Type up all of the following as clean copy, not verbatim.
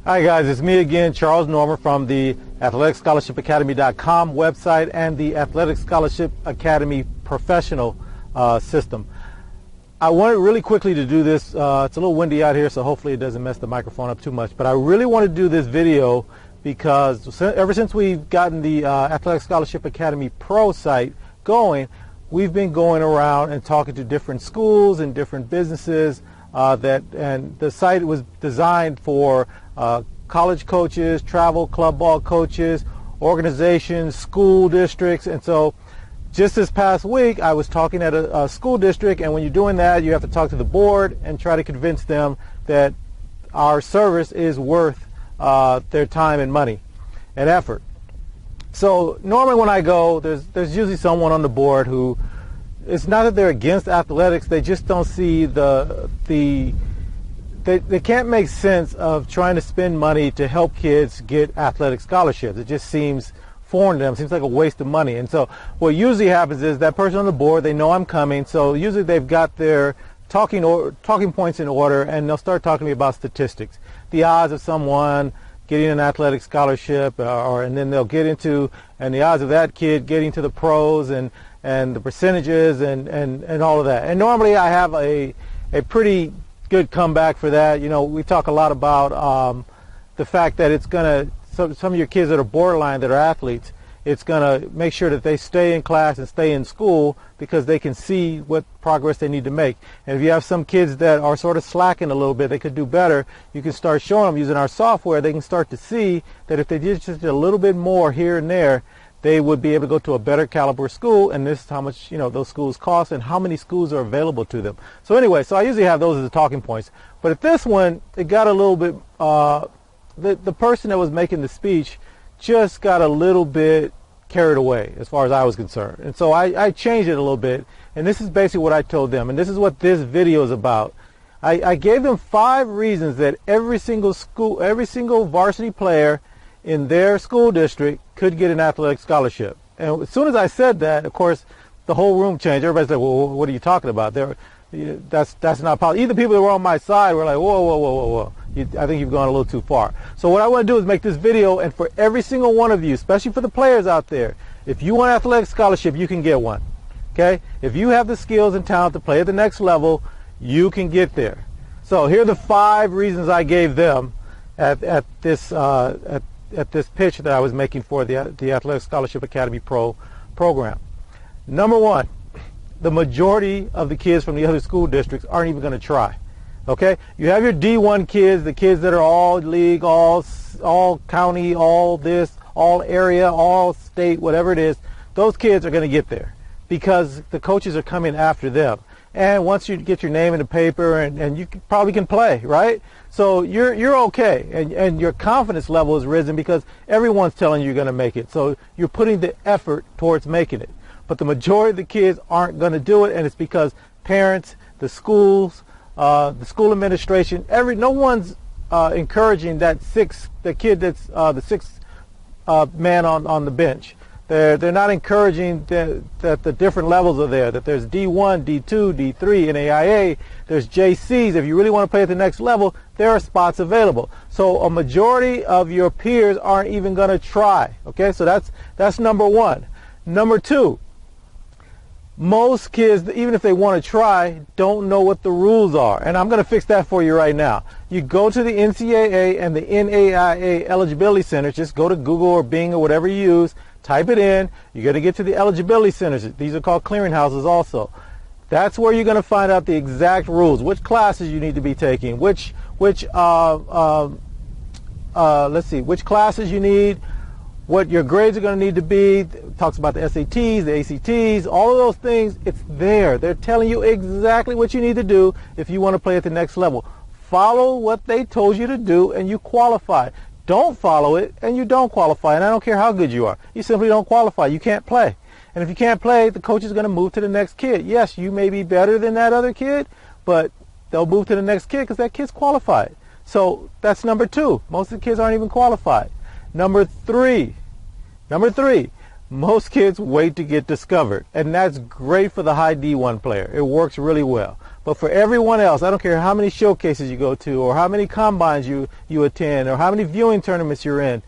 Hi guys, it's me again, Charles Norman from the AthleticsScholarshipAcademy.com website and the Athletic Scholarship Academy professional system. I wanted really quickly to do this. It's a little windy out here, so hopefully it doesn't mess the microphone up too much. But I really want to do this video because ever since we've gotten the Athletic Scholarship Academy Pro site going, we've been going around and talking to different schools and different businesses. And the site was designed for college coaches, travel club ball coaches, organizations, school districts. And so just this past week, I was talking at a school district, and when you're doing that, you have to talk to the board and try to convince them that our service is worth their time and money and effort. So normally when I go, there's usually someone on the board who, it's not that they're against athletics, they just don't see they can't make sense of trying to spend money to help kids get athletic scholarships. It just seems foreign to them. It seems like a waste of money. And so what usually happens is that person on the board, they know I'm coming, so usually they've got their talking points in order, and they'll start talking to me about statistics. The odds of someone getting an athletic scholarship, and then they'll get into, and the odds of that kid getting to the pros, and the percentages and all of that. And normally I have a pretty good comeback for that. You know, we talk a lot about the fact that it's going to, some of your kids that are borderline, that are athletes, it's going to make sure that they stay in class and stay in school because they can see what progress they need to make. And if you have some kids that are sort of slacking a little bit, they could do better, you can start showing them using our software. They can start to see that if they did just a little bit more here and there, they would be able to go to a better caliber school, and this is how much, you know, those schools cost and how many schools are available to them. So anyway, so I usually have those as the talking points. But at this one, it got a little bit, the person that was making the speech just got a little bit carried away as far as I was concerned. And so I changed it a little bit, and this is basically what I told them, and this is what this video is about. I gave them 5 reasons that every single varsity player in their school district could get an athletic scholarship. And as soon as I said that, of course, the whole room changed. Everybody's like, well, what are you talking about? That's not possible. Even the people that were on my side were like, whoa. I think you've gone a little too far. So what I want to do is make this video, and for every single one of you, especially for the players out there, if you want an athletic scholarship, you can get one. Okay? If you have the skills and talent to play at the next level, you can get there. So here are the 5 reasons I gave them at this pitch that I was making for the Athletic Scholarship Academy Pro program. Number 1, the majority of the kids from the other school districts aren't even going to try. Okay? You have your D1 kids, the kids that are all league, all county, all this, all area, all state, whatever it is. Those kids are going to get there because the coaches are coming after them. And once you get your name in the paper, and you probably can play, right? So you're okay, and your confidence level is risen because everyone's telling you you're going to make it. So you're putting the effort towards making it. But the majority of the kids aren't going to do it, and it's because parents, the schools, the school administration, no one's encouraging the kid that's the sixth man on the bench. They're not encouraging that the different levels are there, that there's D1, D2, D3, NAIA, there's JCs. If you really want to play at the next level, there are spots available. So a majority of your peers aren't even going to try. Okay, so that's number 1. Number 2, most kids, even if they want to try, don't know what the rules are. And I'm going to fix that for you right now. You go to the NCAA and the NAIA eligibility centers. Just go to Google or Bing or whatever you use. Type it in. You're going to get to the eligibility centers. These are called clearinghouses also. That's where you're going to find out the exact rules, which classes you need to be taking, which classes you need, what your grades are going to need to be. It talks about the SATs, the ACTs, all of those things. It's there. They're telling you exactly what you need to do if you want to play at the next level. Follow what they told you to do and you qualify. Don't follow it and you don't qualify. And I don't care how good you are. You simply don't qualify. You can't play. And if you can't play, the coach is going to move to the next kid. Yes, you may be better than that other kid, but they'll move to the next kid because that kid's qualified. So that's number 2. Most of the kids aren't even qualified. Number three, Most kids wait to get discovered, and that's great for the high D1 player. It works really well. But for everyone else, I don't care how many showcases you go to or how many combines you attend or how many viewing tournaments you're in,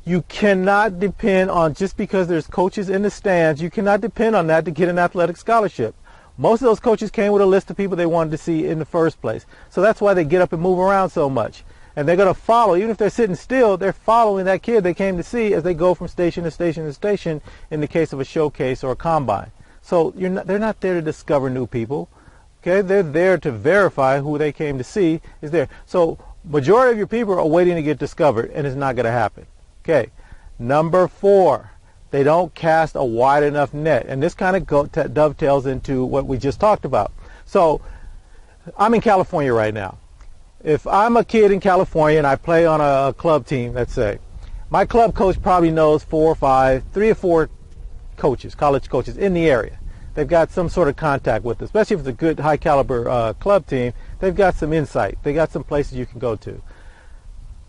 you cannot depend on, just because there's coaches in the stands, you cannot depend on that to get an athletic scholarship. Most of those coaches came with a list of people they wanted to see in the first place. So that's why they get up and move around so much. And they're going to follow, even if they're sitting still, they're following that kid they came to see as they go from station to station to station in the case of a showcase or a combine. So they're not there to discover new people. Okay, they're there to verify who they came to see is there. So majority of your people are waiting to get discovered, and it's not going to happen. Okay, number 4, they don't cast a wide enough net. And this kind of dovetails into what we just talked about. So I'm in California right now. If I'm a kid in California and I play on a club team, let's say, my club coach probably knows 3 or 4 coaches, college coaches in the area. They've got some sort of contact with us, especially if it's a good high caliber club team. They've got some insight. They got some places you can go to.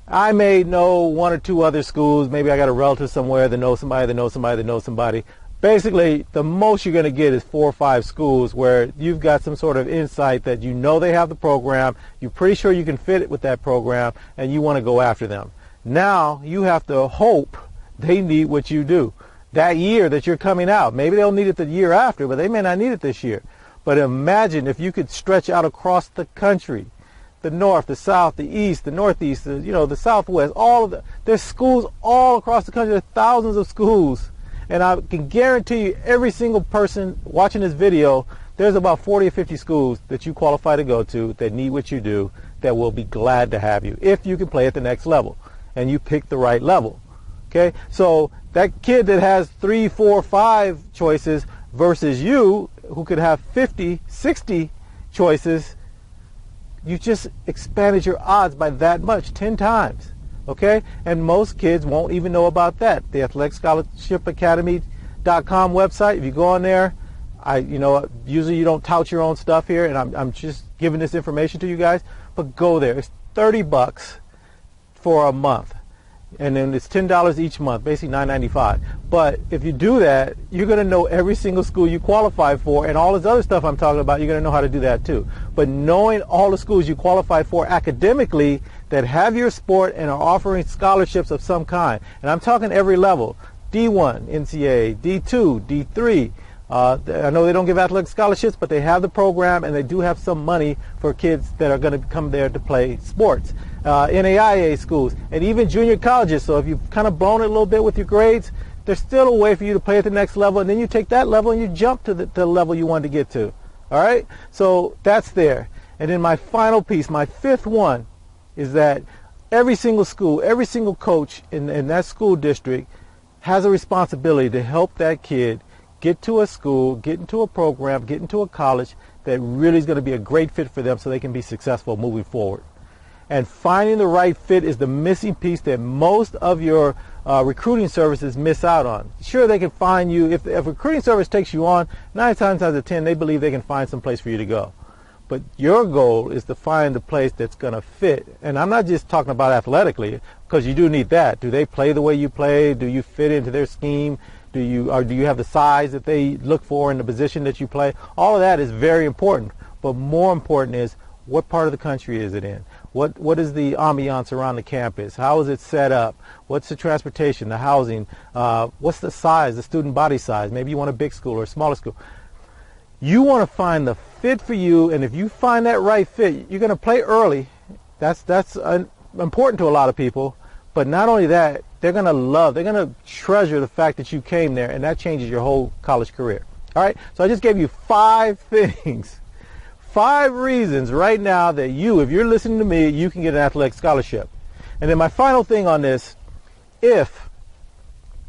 I may know 1 or 2 other schools. Maybe I got a relative somewhere that knows somebody that knows somebody that knows somebody. Basically, the most you're going to get is 4 or 5 schools where you've got some sort of insight that you know they have the program, you're pretty sure you can fit it with that program, and you want to go after them. Now you have to hope they need what you do that year that you're coming out. Maybe they'll need it the year after, but they may not need it this year. But imagine if you could stretch out across the country, the north, the south, the east, the northeast, the southwest, there's schools all across the country. There's thousands of schools. And I can guarantee you, every single person watching this video, there's about 40 or 50 schools that you qualify to go to that need what you do, that will be glad to have you if you can play at the next level and you pick the right level. Okay, so that kid that has 3, 4, 5 choices versus you who could have 50, 60 choices, you just expanded your odds by that much, 10 times. Okay, and most kids won't even know about that. The Athletic Scholarship Academy.com website, if you go on there, usually you don't tout your own stuff here, and I'm just giving this information to you guys, but go there. It's $30 for a month, and then it's $10 each month, basically $9.95. But if you do that, you're going to know every single school you qualify for, and all this other stuff I'm talking about, you're going to know how to do that too. But knowing all the schools you qualify for academically that have your sport and are offering scholarships of some kind, and I'm talking every level, D1, NCAA, D2, D3. I know they don't give athletic scholarships, but they have the program, and they do have some money for kids that are going to come there to play sports. NAIA schools, and even junior colleges. So if you've kind of blown it a little bit with your grades, there's still a way for you to play at the next level, and then you take that level and you jump to the level you want to get to. All right? So that's there. And then my final piece, my 5th one, is that every single school, every single coach in that school district has a responsibility to help that kid get to a school, get into a program, get into a college that really is going to be a great fit for them so they can be successful moving forward. And finding the right fit is the missing piece that most of your recruiting services miss out on. Sure, they can find you. If a recruiting service takes you on, 9 times out of 10, they believe they can find some place for you to go. But your goal is to find the place that's going to fit. And I'm not just talking about athletically, because you do need that. Do they play the way you play? Do you fit into their scheme? Do you have the size that they look for in the position that you play? All of that is very important. But more important is, what part of the country is it in? What is the ambiance around the campus? How is it set up? What's the transportation, the housing? What's the size, the student body size? Maybe you want a big school or a smaller school. You want to find the fit for you, and if you find that right fit, you're going to play early. That's important to a lot of people. But not only that, they're going to treasure the fact that you came there, and that changes your whole college career. All right? So I just gave you 5 things. 5 reasons right now that if you're listening to me, you can get an athletic scholarship. And then my final thing on this, and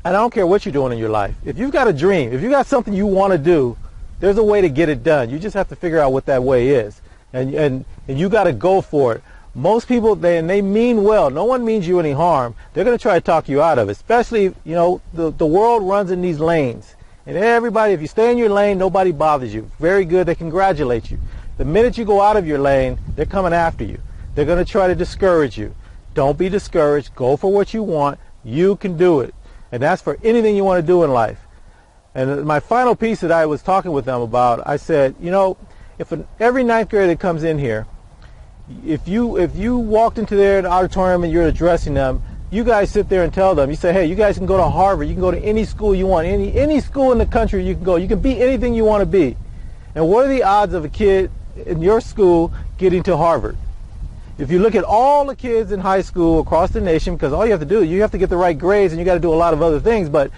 I don't care what you're doing in your life, if you've got a dream, if you've got something you want to do, there's a way to get it done. You just have to figure out what that way is. And you got to go for it. Most people, they mean well. No one means you any harm. They're going to try to talk you out of it, especially, the world runs in these lanes. And everybody, if you stay in your lane, nobody bothers you. Very good. They congratulate you. The minute you go out of your lane, they're coming after you. They're going to try to discourage you. Don't be discouraged. Go for what you want. You can do it. And that's for anything you want to do in life. And my final piece that I was talking with them about, I said, you know, if every ninth grader that comes in here, if you walked into their auditorium and you're addressing them, you guys sit there and tell them, you say, hey, you guys can go to Harvard, you can go to any school you want, any school in the country you can go, you can be anything you want to be. And what are the odds of a kid in your school getting to Harvard? If you look at all the kids in high school across the nation, because all you have to do, you have to get the right grades and you got to do a lot of other things, but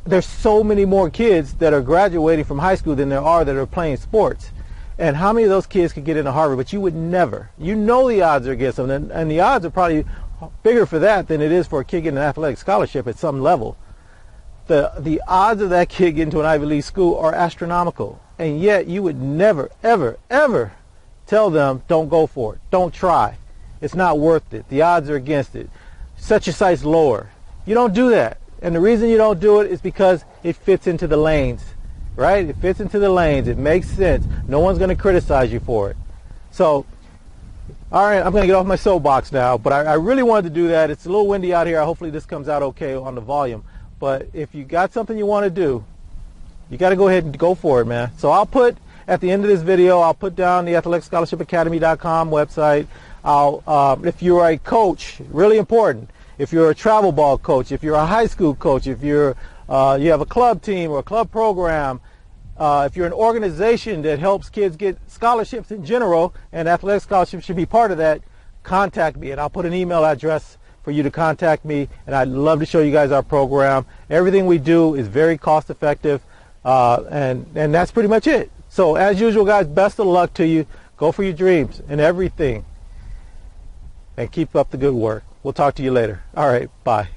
there's so many more kids that are graduating from high school than there are that are playing sports. And how many of those kids could get into Harvard? But you would never. You know the odds are against them, and the odds are probably bigger for that than it is for a kid getting an athletic scholarship at some level. The odds of that kid getting to an Ivy League school are astronomical. And yet you would never, ever, ever tell them, don't go for it. Don't try. It's not worth it. The odds are against it. Set your sights lower. You don't do that. And the reason you don't do it is because it fits into the lanes, right? It fits into the lanes. It makes sense. No one's going to criticize you for it. So, all right, I'm going to get off my soapbox now, but I really wanted to do that. It's a little windy out here. Hopefully this comes out okay on the volume. But if you got something you want to do, you got to go ahead and go for it, man. So I'll put, at the end of this video, I'll put down the athleticscholarshipaCacademy.com website. If you're a coach, really important, if you're a travel ball coach, if you're a high school coach, if you have a club team or a club program, if you're an organization that helps kids get scholarships in general, and athletic scholarships should be part of that, contact me, and I'll put an email address for you to contact me, and I'd love to show you guys our program. Everything we do is very cost effective, and that's pretty much it. So as usual, guys, best of luck to you. Go for your dreams and everything, and keep up the good work. We'll talk to you later. All right, bye.